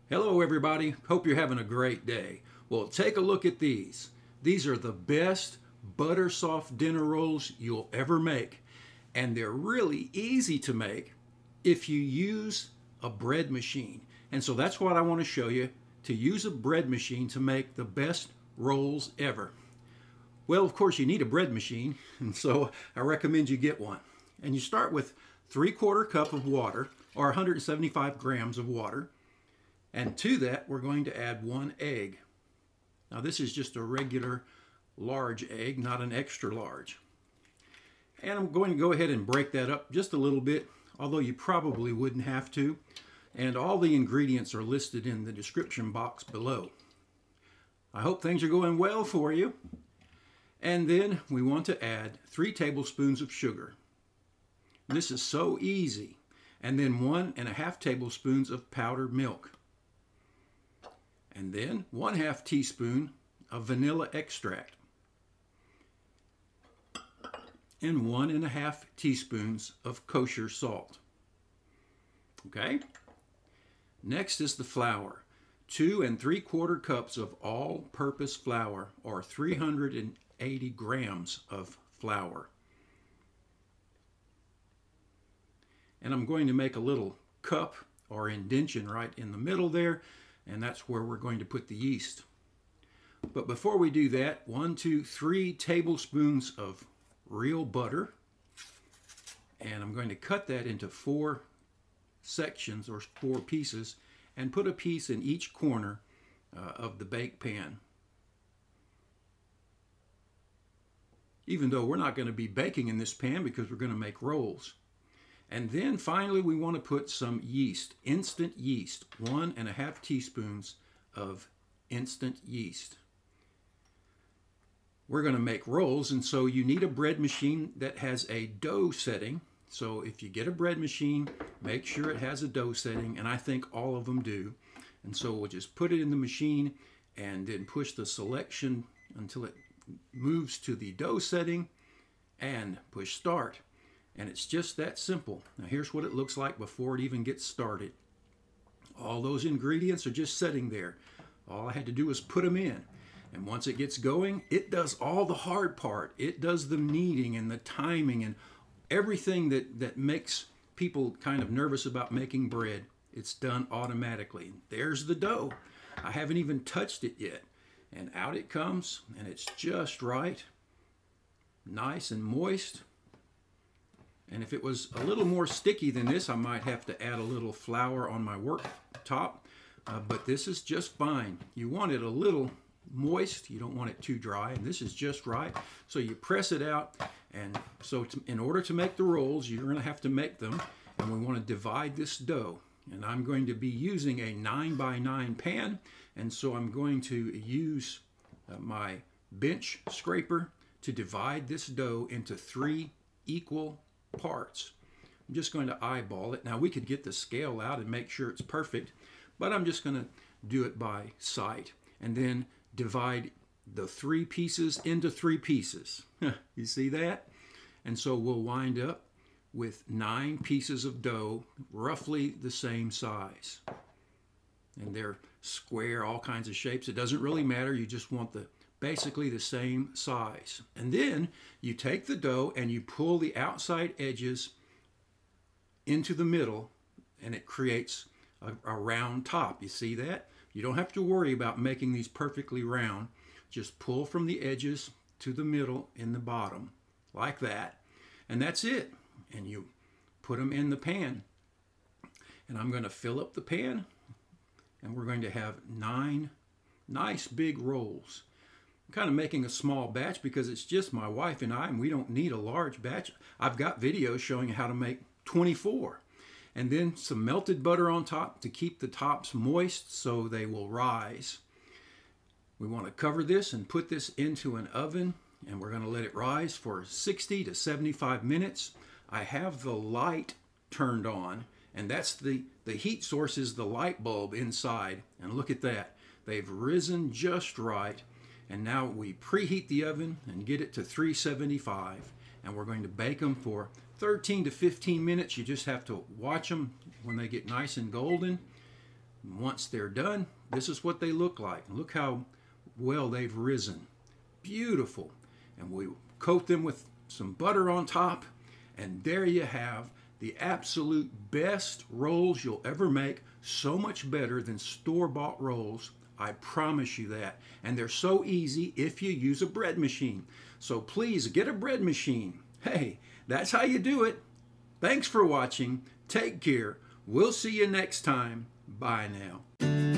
Hello everybody, hope you're having a great day. Well, take a look at these. These are the best butter soft dinner rolls you'll ever make. And they're really easy to make if you use a bread machine. And so that's what I want to show you, to use a bread machine to make the best rolls ever. Well, of course you need a bread machine, and so I recommend you get one. And you start with 3/4 cup of water, or 175 grams of water. And to that, we're going to add 1 egg. Now this is just a regular large egg, not an extra large. And I'm going to go ahead and break that up just a little bit, although you probably wouldn't have to. And all the ingredients are listed in the description box below. I hope things are going well for you. And then we want to add 3 tablespoons of sugar. This is so easy. And then 1½ tablespoons of powdered milk. And then 1/2 teaspoon of vanilla extract. And 1½ teaspoons of kosher salt. Okay? Next is the flour. 2 3/4 cups of all-purpose flour, or 380 grams of flour. And I'm going to make a little cup or indention right in the middle there, and that's where we're going to put the yeast. But before we do that, 1, 2, 3 tablespoons of real butter, and I'm going to cut that into 4 sections or 4 pieces and put a piece in each corner of the bake pan. Even though we're not going to be baking in this pan because we're going to make rolls. And then finally we want to put some yeast, instant yeast, 1½ teaspoons of instant yeast. We're going to make rolls, and so you need a bread machine that has a dough setting. So if you get a bread machine, make sure it has a dough setting, and I think all of them do. And so we'll just put it in the machine and then push the selection until it moves to the dough setting and push start. And it's just that simple. Now here's what it looks like before it even gets started. All those ingredients are just sitting there. All I had to do was put them in. And once it gets going, it does all the hard part. It does the kneading and the timing and everything that makes people kind of nervous about making bread. It's done automatically. There's the dough. I haven't even touched it yet. And out it comes, and it's just right. Nice and moist. And if it was a little more sticky than this, I might have to add a little flour on my worktop. But this is just fine. You want it a little moist. You don't want it too dry. And this is just right. So you press it out. And so in order to make the rolls, you're going to have to make them. And we want to divide this dough. And I'm going to be using a 9x9 pan. And so I'm going to use my bench scraper to divide this dough into 3 equal parts. I'm just going to eyeball it. Now we could get the scale out and make sure it's perfect, but I'm just going to do it by sight and then divide the 3 pieces into 3 pieces. You see that? And so we'll wind up with 9 pieces of dough, roughly the same size. And they're square, all kinds of shapes. It doesn't really matter. You just want basically the same size. And then you take the dough and you pull the outside edges into the middle, and it creates a round top. You see that? You don't have to worry about making these perfectly round. Just pull from the edges to the middle in the bottom, like that. And that's it. And you put them in the pan. And I'm going to fill up the pan, and we're going to have 9 nice big rolls. I'm kind of making a small batch because it's just my wife and I, and we don't need a large batch. I've got videos showing you how to make 24. And then some melted butter on top to keep the tops moist so they will rise. We want to cover this and put this into an oven, and we're going to let it rise for 60 to 75 minutes. I have the light turned on, and that's the heat source is the light bulb inside. And look at that. They've risen just right. And now we preheat the oven and get it to 375. And we're going to bake them for 13 to 15 minutes. You just have to watch them when they get nice and golden. Once they're done, this is what they look like. Look how well they've risen. Beautiful. And we coat them with some butter on top, and there you have the absolute best rolls you'll ever make. So much better than store-bought rolls. I promise you that. And they're so easy if you use a bread machine. So please get a bread machine. Hey, that's how you do it. Thanks for watching. Take care. We'll see you next time. Bye now.